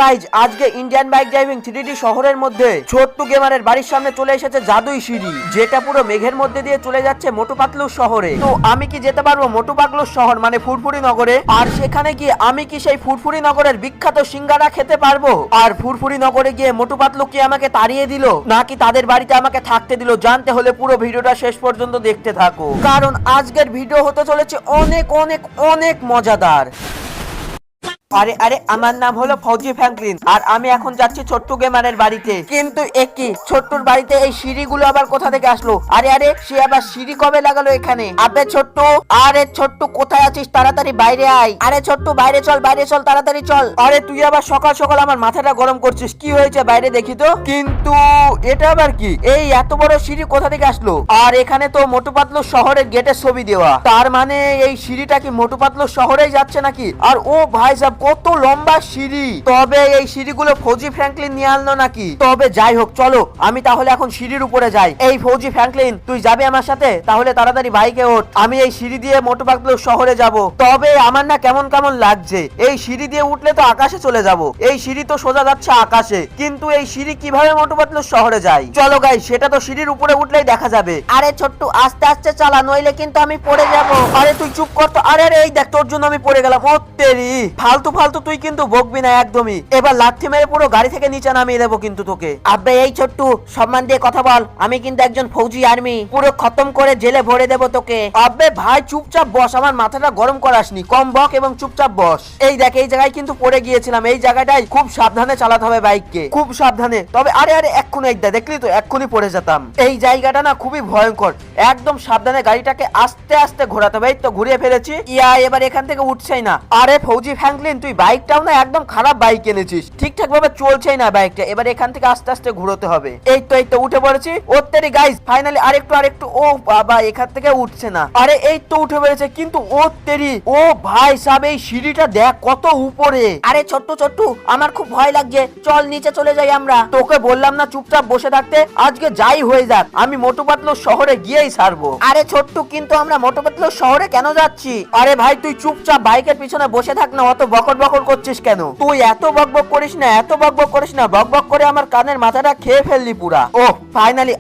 Guys আজকে Indian bike driving 3D শহরের মধ্যে ছোট্টু গেমারের বাড়ির সামনে চলে এসেছে জাদুই সিঁড়ি, যেটা পুরো মেঘের মধ্যে দিয়ে চলে যাচ্ছে মোটু পাতলু শহরে। তো আমি কি যেতে পারবো মোটু পাতলু শহর মানে ফুরফুরি নগরে? আর সেখানে গিয়ে আমি কি সেই ফুরফুরি নগরের বিখ্যাত সিঙ্গারা খেতে পারবো? আর ফুরফুরি নগরে গিয়ে মোটু পাতলু কি আমাকে তাড়িয়ে দিল নাকি তাদের বাড়িতে আমাকে থাকতে দিল? জানতে হলে পুরো ভিডিওটা শেষ পর্যন্ত দেখতে থাকো, কারণ আজকের ভিডিও হতে চলেছে অনেক অনেক অনেক মজাদার। আরে আরে আমার নাম হলো ফৌজি ফ্র্যাঙ্কলিন আর আমি এখন যাচ্ছি ছোট্টু গেমারের বাড়িতে। কিন্তু একই ছোট্টুর বাড়িতে এই সিঁড়িগুলো আবার কোথা থেকে আসলো? আরে আরে সে আবার সিঁড়ি কবে লাগালো এখানে? আবে ছোট্টু, আরে ছোট্টু কোথায় আছিস? তাড়াতাড়ি বাইরে আয়। আরে ছোট্টু বাইরে চল তাড়াতাড়ি চল। আরে তুই আবার সকাল সকাল আমার মাথাটা গরম করছিস, কি হয়েছে বাইরে দেখি তো। কিন্তু এটা আবার কি? এই এত বড় সিঁড়ি কোথা থেকে আসলো? আর এখানে তো মোটু পাতলু শহরের গেটের ছবি দেওয়া, তার মানে এই সিঁড়িটা কি মোটু পাতলু শহরেই যাচ্ছে নাকি? আর ও ভাই সাহেব কত লম্বা সিঁড়ি! তবে এই সিঁড়িগুলো ফৌজি ফ্র্যাঙ্কলিন নিয়ে আনলো নাকি? তবে যাই হোক, চলো আমি তাহলে এখন সিঁড়ির উপরে যাই। এই ফৌজি ফ্র্যাঙ্কলিন, তুই যাবে আমার সাথে? তাহলে তাড়াতাড়ি বাইকে ওঠ, আমি এই সিঁড়ি দিয়ে মোটু পাতলু শহরে যাব। তবে আমার না কেমন কেমন লাগছে, এই সিঁড়ি দিয়ে উঠলে তো আকাশে চলে যাব। এই সিঁড়ি তো সোজা যাচ্ছে আকাশে, কিন্তু এই সিঁড়ি কিভাবে মোটু পাতলু শহরে যায়? চলো গাইস, সেটা তো সিঁড়ির উপরে উঠলেই দেখা যাবে। আরে ছোট্টু আস্তে আস্তে চালা, নইলে কিন্তু আমি পড়ে যাব। আরে তুই চুপ কর তো। আরে এই দেখ, তোর জন্য আমি পড়ে গেলাম। ও তেরি, ফালতু ফালতু তুই কিন্তু বকবি না একদমই। এবার লাথি মেরে পুরো গাড়ি থেকে নিচে নামিয়ে দেবো কিন্তু তোকে। আব্বে এই ছোট্টু, সম্মান দিয়ে কথা বল, আমি কিন্তু একজন ফৌজি আর্মি, পুরো খতম করে জেলে ভরে দেবো তোকে। আব্বে ভাই চুপচাপ বস, আমার মাথাটা গরম করাসনি, কম বক এবং চুপচাপ বস। এই দেখ, এই জায়গায় কিন্তু পড়ে গিয়েছিলাম, এই জায়গাটাই খুব সাবধানে চালাতে হবে বাইককে, খুব সাবধানে। তবে আরে আরে এক্ষুনি এইটা দেখলি তো, এক্ষুনি পড়ে যেতাম। এই জায়গাটা না খুবই ভয়ঙ্কর, একদম সাবধানে গাড়িটাকে আস্তে আস্তে ঘোরাতে হবে। এই তো ঘুরিয়ে ফেলেছি। ইয়া এবার এখান থেকে উঠছেই না। আরে ফৌজি ফ্র্যাঙ্কলিন, তুই বাইকটাও না একদম খারাপ বাইক এনেছিস, ঠিকঠাক ভাবে চলছেই না বাইকটা। এবার এখান থেকে আস্তে আস্তে ঘুরোতে হবে। এই তো উঠে পড়েছি। ওত্তেরি গাইস, ফাইনালি আরেকটু। ও বাবা, এখান থেকে উঠছে না। আরে এই তো উঠে পড়েছে, কিন্তু ওত্তেরি, ও ভাই সাহেব এই সিঁড়িটা দেখ কত উপরে। আরে ছোট্টু আমার খুব ভয় লাগছে, চল নিচে চলে যাই আমরা। তোকে বললাম না চুপচাপ বসে থাকতে? আজকে যাই হয়ে যাক, আমি মোটু পাতলু শহরে গিয়েই ছাড়বো। আরে ছোট্টু, কিন্তু আমরা মোটু পাতলু শহরে কেন যাচ্ছি? আরে ভাই তুই চুপচাপ বাইকের পিছনে বসে থাক না, অত বকর করছিস কেন? তুই এত বকবক করিস না, বকবক করে আমার কানের মাথাটা খেয়ে ফেললি পুরা। ও ফাইনালি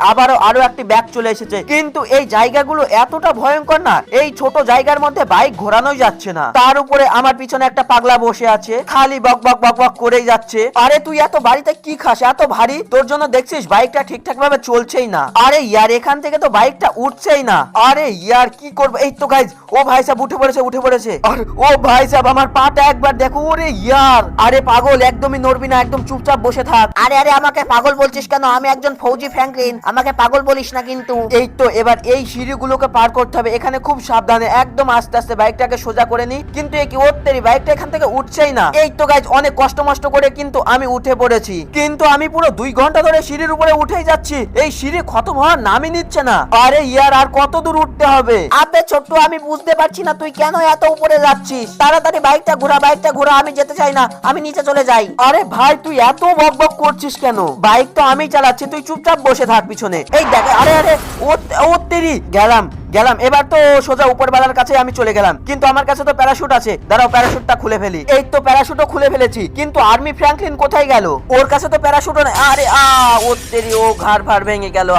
আরো একটি ব্যাগ চলে এসেছে। কিন্তু এই জায়গাগুলো এতটা ভয়ঙ্কর না, এই ছোট জায়গার মধ্যে বাইক ঘোরানোই যাচ্ছে না। তার উপরে আমার পিছনে একটা পাগলা বসে আছে, খালি বকবক করেই যাচ্ছে। আরে তুই এত বাড়িতে কি খাস এত ভারী? তোর জন্য দেখছিস বাইকটা ঠিকঠাক ভাবে চলছেই না। আরে ইয়ার, এখান থেকে তো বাইকটা উঠছেই না। আরে ইয়ার কি করবো? এই তো গাইজ, ও ভাই সাহেব উঠে পড়েছে। আর ও ভাই সাহেব আমার পাটা একবার দেখো। ওরে ইয়ার, আরে পাগল, একদমই নড়বি না, একদম চুপচাপ বসে থাক। আরে আমাকে পাগল বলছিস কেন? আমি একজন ফৌজি ফ্র্যাঙ্কলিন, আমাকে পাগল বলিস না কিন্তু। এই তো এবার এই সিঁড়িগুলোকে পার করতে হবে, এখানে খুব সাবধানে একদম আস্তে আস্তে বাইকটাকে সোজা করে নি। কিন্তু এই কি ওত্তেরি, বাইকটা এখান থেকে উঠছেই না। এই তো গাইজ, অনেক কষ্ট করে কিন্তু আমি উঠে পড়েছি, কিন্তু আমি পুরো 2 ঘন্টা ধরে সিঁড়ির উপরে উঠেই যাচ্ছি, এই সিঁড়ি খতম হওয়ার নামই নিচ্ছে না। আরে ইয়ার, আর কত দূর উঠতে হবে? আবে ছোট্টু, আমি বুঝতে পারছি না তুই কেন এত উপরে যাচ্ছিস। তাড়াতাড়ি বাইকটা ঘোরা, আমি যেতে চাই না, আমি নিচে চলে যাই। আরে ভাই তুই এত বকবক করছিস কেন? বাইক তো আমি চালাচ্ছি, তুই চুপচাপ বসে থাক পিছনে। এই দেখ, আরে ও তেরি, গেলাম। এবার তো সোজা উপরওয়ালার কাছে আমি চলে গেলাম। কিন্তু আমার কাছে তো প্যারাশুট আছে, দাঁড়াও প্যারাশুটটা খুলে ফেলি। এই তো প্যারাশুটও খুলে ফেলেছি, কিন্তু আর্মি ফ্র্যাঙ্কলিন কোথায় গেল? ওর কাছে তো প্যারাশুটও নেই। আরে ও তেরি, ও ঘাড় ভেঙে গেল।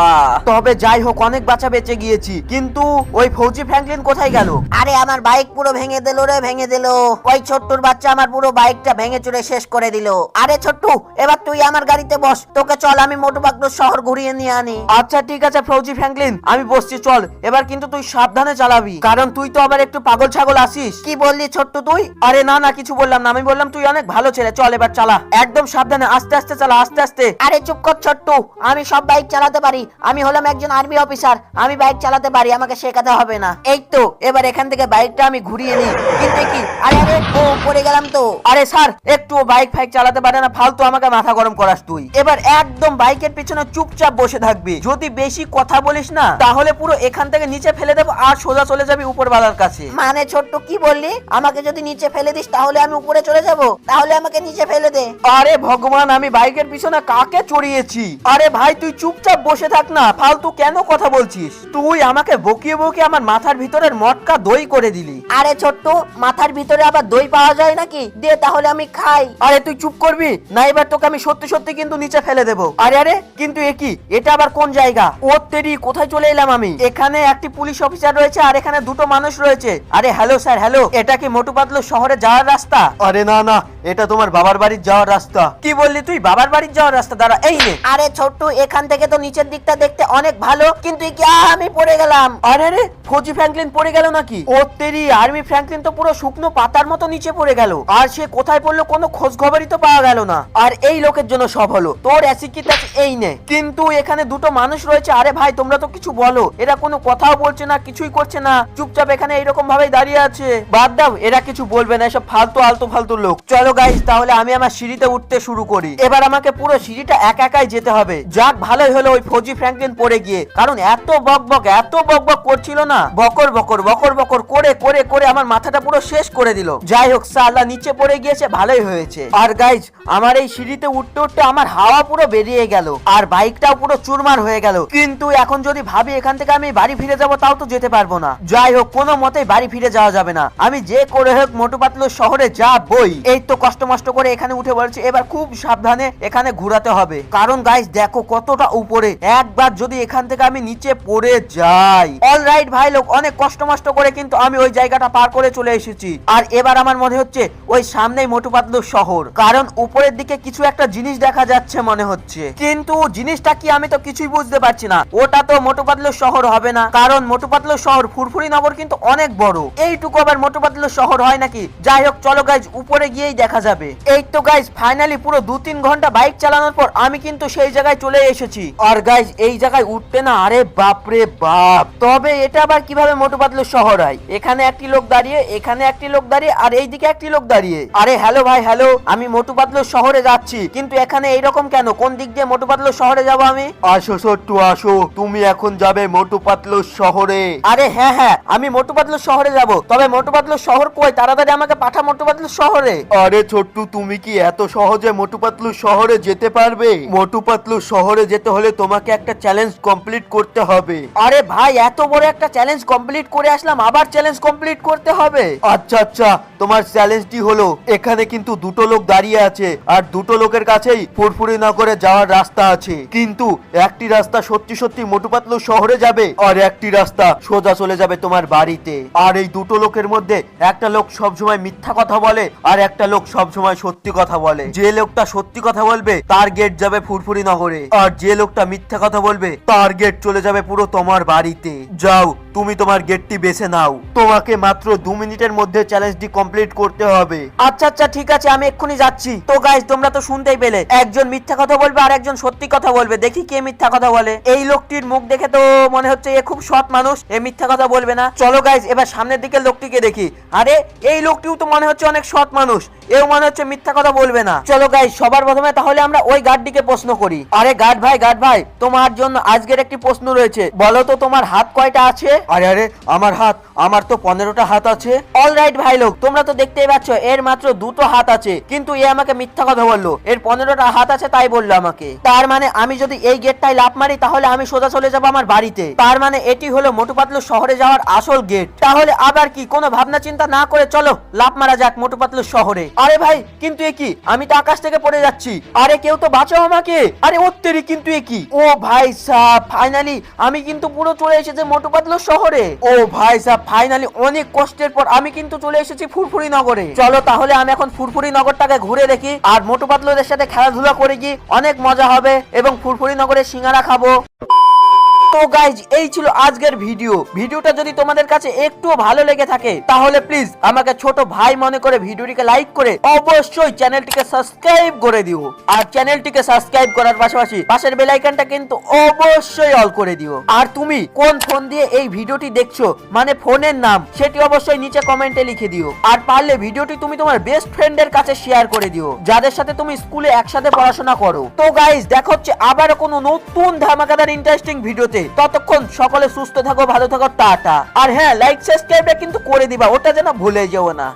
তবে যাই হোক, অনেক বাঁচা বেঁচে গিয়েছি, কিন্তু ওই ফৌজি ফ্র্যাঙ্কলিন কোথায় গেল? আরে আমার বাইক পুরো ভেঙে দিল। ওই ছোট্টুর বাচ্চা আমার পুরো বাইকটা ভেঙে চুরে শেষ করে দিল। আরে ছোট্টু, এবার তুই আমার গাড়িতে বস, তোকে চল আমি মোটু পাতলু শহর ঘুরিয়ে নিয়ে আনি। আচ্ছা ঠিক আছে ফৌজি ফ্র্যাঙ্কলিন, আমি বসছি, চল। এবার কিন্তু তুই সাবধানে চালাবি, কারণ তুই তো আবার একটু পাগল ছাগল আসিস। কি বললি ছোট্টু তুই? আরে না কিছু বললাম না, আমি বললাম তুই অনেক ভালো ছেলে। চল এবার চালা, একদম সাবধানে, আস্তে আস্তে চালা, আস্তে আস্তে। আরে চুপ কর ছোট্টু, আমি সব বাইক চালাতে পারি, আমি হলাম একজন আর্মি অফিসার, আমি বাইক চালাতে পারি, আমাকে শেখাতে হবে না। এই তো এবার এখান থেকে বাইকটা আমি ঘুরিয়ে নিই। কিন্তু কি, আরে ও পড়ে গেলাম তো। আরে স্যার, একটু বাইক চালাতে পারে না, ফালতু আমাকে মাথা গরম করাস তুই। এবার একদম বাইকের পিছনে চুপচাপ বসে থাকবি, যদি বেশি কথা বলিস না তাহলে পুরো এখান থেকে নিচে নিচে ফেলে দেবো আর সোজা চলে যাবি উপরওয়ালার কাছে। মানে ছোট্ট কি বললি? আমাকে যদি নিচে ফেলে দিস তাহলে আমি উপরে চলে যাব? তাহলে আমাকে নিচে ফেলে দে। আরে ভগবান, আমি বাইকের পিছনে কাকে চড়িয়েছি? আরে ভাই তুই চুপচাপ বসে থাক না, ফালতু কেন কথা বলছিস? তুই আমাকে বকিয়ে বকিয়ে আমার মাথার ভিতরের মটকা দই করে দিলি। আরে ছোট্ট, মাথার ভিতরে আবার দই পাওয়া যায় নাকি? দে তাহলে আমি খাই। আরে তুই চুপ করবি না, এবার তোকে আমি সত্যি সত্যি কিন্তু নিচে ফেলে দেবো। আরে আরে কিন্তু একই, এটা আবার কোন জায়গা? ওর তেরি, কোথায় চলে এলাম আমি? এখানে একটি পুলিশ অফিসার রয়েছে আর এখানে দুটো মানুষ রয়েছে। আরে হ্যালো স্যার, হ্যালো, এটা কি মোটু পাতলু শহরে যাওয়ার রাস্তা? আরে না না, এটা তোমার বাবার বাড়ির যাওয়ার রাস্তা। কি বললি তুই? বাবার বাড়ির যাওয়ার রাস্তা? দাঁড়া, এই নে। আরে ছোট্ট, এখান থেকে তো নিচের দিকটা দেখতে অনেক ভালো, কিন্তু কি আমি পড়ে গেলাম। আরে রে, ফৌজি ফ্র্যাঙ্কলিন পড়ে গেল নাকি? ওর তেরি, আর্মি ফ্র্যাঙ্কলিন তো পুরো শুকনো পাতার মতো নিচে পড়ে গেল, আর সে কোথায় পড়লো কোনো খোঁজ খবরই তো পাওয়া গেল না। আর এই লোকের জন্য সব হলো, তোর অ্যাসিকিটাস এই নে। কিন্তু এখানে দুটো মানুষ রয়েছে। আরে ভাই তোমরা তো কিছু বলো, এরা কোনো কথাও বলছে না, কিছুই করছে না, চুপচাপ এখানে এইরকম ভাবেই দাঁড়িয়ে আছে। বাদ দাও, এরা কিছু বলবে না, এসব ফালতু আলতু ফালতু লোক। চলো গাইস, তাহলে আমি আমার সিঁড়িতে উঠতে শুরু করি। এবার আমাকে পুরো সিঁড়িটা একা একাই যেতে হবে। যাক ভালোই হলো ওই ফৌজি ফ্র্যাঙ্কলিন পড়ে গিয়ে, কারণ এত বক করছিল না, বকর বকর করে করে করে আমার মাথাটা পুরো শেষ করে দিল। যাই হোক, সালা নিচে পড়ে গিয়েছে, ভালোই হয়েছে। আর গাইস, আমার এই সিঁড়িতে উঠতে উঠতে আমার হাওয়া পুরো বেরিয়ে গেল আর বাইকটাও পুরো চুরমার হয়ে গেল। কিন্তু এখন যদি ভাবি এখান থেকে আমি বাড়ি ফিরে যাব, তাও তো যেতে পারবো না। যাই হোক, কোনো মতেই বাড়ি ফিরে যাওয়া যাবে না, আমি যে করে হোক মোটু পাতলু শহরে যাবই। এই তো কষ্ট মষ্ট করে এখানে উঠে পড়েছি, এবার খুব সাবধানে এখানে ঘোরাতে হবে, কারণ গাইস দেখো কতটা উপরে। একবার যদি এখান থেকে আমি নিচে পড়ে যাই। অলরাইট ভাই লোক, অনেক কষ্ট মষ্ট করে কিন্তু আমি ওই জায়গাটা পার করে চলে এসেছি। আর এবার আমার মনে হচ্ছে ওই সামনেই মোটু পাতলু শহর, কারণ উপরের দিকে কিছু একটা জিনিস দেখা যাচ্ছে মনে হচ্ছে, কিন্তু জিনিসটা কি আমি তো কিছুই বুঝতে পারছি না। ওটা তো মোটু পাতলু শহর হবে না, কারণ মোটু পাতলু শহর ফুরফুরি নগর কিন্তু অনেক বড়, এইটুকু আবার মোটু পাতলু শহর হয় নাকি? যাই হোক চলো গাইজ, উপরে গিয়েই দেখা যাবে। এই তো গাইজ, ফাইনালি পুরো 2-3 ঘন্টা বাইক চালানোর পর আমি কিন্তু সেই জায়গায় চলে এসেছি। আর গাইজ এই জায়গায় উঠতে না, আরে বাপরে বাপ, তবে এটা আবার কিভাবে মোটু পাতলু শহর হয়? এখানে একটি লোক দাঁড়িয়ে, এখানে একটি লোক দাঁড়িয়ে, আর এইদিকে একটি লোক দাঁড়িয়ে। আরে হ্যালো ভাই, হ্যালো, আমি মোটু পাতলু শহরে যাচ্ছি, কিন্তু এখানে এইরকম কেন? কোন দিক দিয়ে মোটু পাতলু শহরে যাবো আমি? আসো ছোট্টু আসো, তুমি এখন যাবে মোটু পাতলু শহরে। আরে হ্যাঁ হ্যাঁ, আমি মোটু পাতলু শহরে যাব, তবে মোটু পাতলু শহর কই? তাড়াতাড়ি আমাকে পাঠা মোটু পাতলু শহরে। আরে ছোট্টু, তুমি কি এত সহজে মোটু পাতলু শহরে যেতে পারবে? মোটু পাতলু শহরে যেতে হলে তোমাকে একটা চ্যালেঞ্জ কমপ্লিট করতে হবে। আরে ভাই, এত বড় একটা চ্যালেঞ্জ কমপ্লিট করে আসলাম, আবার চ্যালেঞ্জ কমপ্লিট করতে হবে? আচ্ছা আচ্ছা, তোমার চ্যালেঞ্জটি হলো এখানে কিন্তু দুটো লোক দাঁড়িয়ে আছে, আর দুটো লোকের কাছেই ফুরফুরি নগরে যাওয়ার রাস্তা আছে, কিন্তু একটি রাস্তা সত্যি সত্যি মোটু পাতলু শহরে যাবে, আর একটি রাস্তা সোজা চলে যাবে তোমার বাড়িতে। আর এই দুটো লোকের মধ্যে একটা লোক সবসময় মিথ্যা কথা বলে, আর একটা লোক সবসময় সত্যি কথা বলে। যে লোকটা সত্যি কথা বলবে তার গেট যাবে ফুরফুরি নগরে, আর যে লোকটা মিথ্যা কথা বলবে তার গেট চলে যাবে পুরো তোমার বাড়িতে। যাও, তুমি তোমার গেটটি বেছে নাও, তোমাকে মাত্র 2 মিনিটের মধ্যে চ্যালেঞ্জটি কমপ্লিট করতে হবে। আচ্ছা আচ্ছা ঠিক আছে, আমি এক্ষুনি যাচ্ছি। তো গাইস, তোমরা তো শুনতেই পেলে, একজন মিথ্যা কথা বলবে আর একজন সত্যি কথা বলবে। দেখি কে মিথ্যা কথা বলে। এই লোকটির মুখ দেখে তো মনে হচ্ছে এ খুব সৎ মানুষ, এ মিথ্যা কথা বলবে না। চলো গাইস, এবার সামনের দিকে লোকটিকে দেখি। আরে এই লোকটিও তো মনে হচ্ছে অনেক সৎ মানুষ, এও মনে হচ্ছে মিথ্যা কথা বলবে না। চলো গাইস, সবার প্রথমে তাহলে আমরা ওই গার্ডটিকে প্রশ্ন করি। আরে গার্ড ভাই, তোমার জন্য আজকের একটি প্রশ্ন রয়েছে, বলো তো তোমার হাত কয়টা আছে? আরে আরে, আমার তো 15টা হাত আছে। অলরাইট ভাই লোক, তোমরা তো দেখতেই পাচ্ছ এর মাত্র 2টো হাত আছে, কিন্তু এ আমাকে মিথ্যা কথা বললো, এর 15টা হাত আছে তাই বললো আমাকে। তার মানে আমি যদি এই গেটটাই লাফ মারি তাহলে আমি সোজা চলে যাবো আমার বাড়িতে। তার মানে এটি হলো মোটু পাতলু শহরে যাওয়ার আসল গেট। তাহলে আবার কি, কোনো ভাবনা চিন্তা না করে চলো লাফ মারা যাক মোটু পাতলু শহরে। আরে ভাই, কিন্তু এ কি, আমি তো আকাশ থেকে পড়ে যাচ্ছি। আরে কেউ তো বাঁচাও আমাকে। আরে ওত্তেরি, কিন্তু এ কি? ও ভাই সাহেব, ফাইনালি আমি কিন্তু পুরো চলে এসেছি মোটু পাতলু শহরে। ও ভাই সাহেব, ফাইনালি অনেক কষ্টের পর আমি কিন্তু চলে এসেছি ফুরফুরি নগরে। চলো তাহলে আমি এখন ফুরফুরি নগরটাকে ঘুরে দেখি, আর মোটু পাতলুদের সাথে খেলাধুলা করে গিয়ে অনেক মজা হবে, এবং ফুরফুরি নগরে সিঙ্গারা খাবো। তো গাইজ, এই ছিল আজকের ভিডিওটা যদি তোমাদের কাছে একটু ভালো লেগে থাকে তাহলে প্লিজ আমাকে ছোট ভাই মনে করে ভিডিওটিকে লাইক করে অবশ্যই চ্যানেলটিকে সাবস্ক্রাইব করে দিও। আর চ্যানেলটিকে সাবস্ক্রাইব করার পাশাপাশি পাশের বেল আইকনটা কিন্তু অবশ্যই অল করে দিও। আর তুমি কোন ফোন দিয়ে এই ভিডিওটি দেখছো, মানে ফোনের নাম, সেটি অবশ্যই নিচে কমেন্টে লিখে দিও। আর পারলে ভিডিওটি তুমি তোমার বেস্ট ফ্রেন্ডের কাছে শেয়ার করে দিও, যাদের সাথে তুমি স্কুলে একসাথে পড়াশোনা করো। তো গাইজ, দেখা হচ্ছে আবার কোনো নতুন ধামাকাদার ইন্টারেস্টিং ভিডিওতে। আসছে। ততক্ষণ সকলে সুস্থ থাকো, ভালো থাকো, টাটা। আর হ্যাঁ, লাইক সাবস্ক্রাইবটা কিন্তু করে দিবা, ওটা যেন ভুলে যেও না।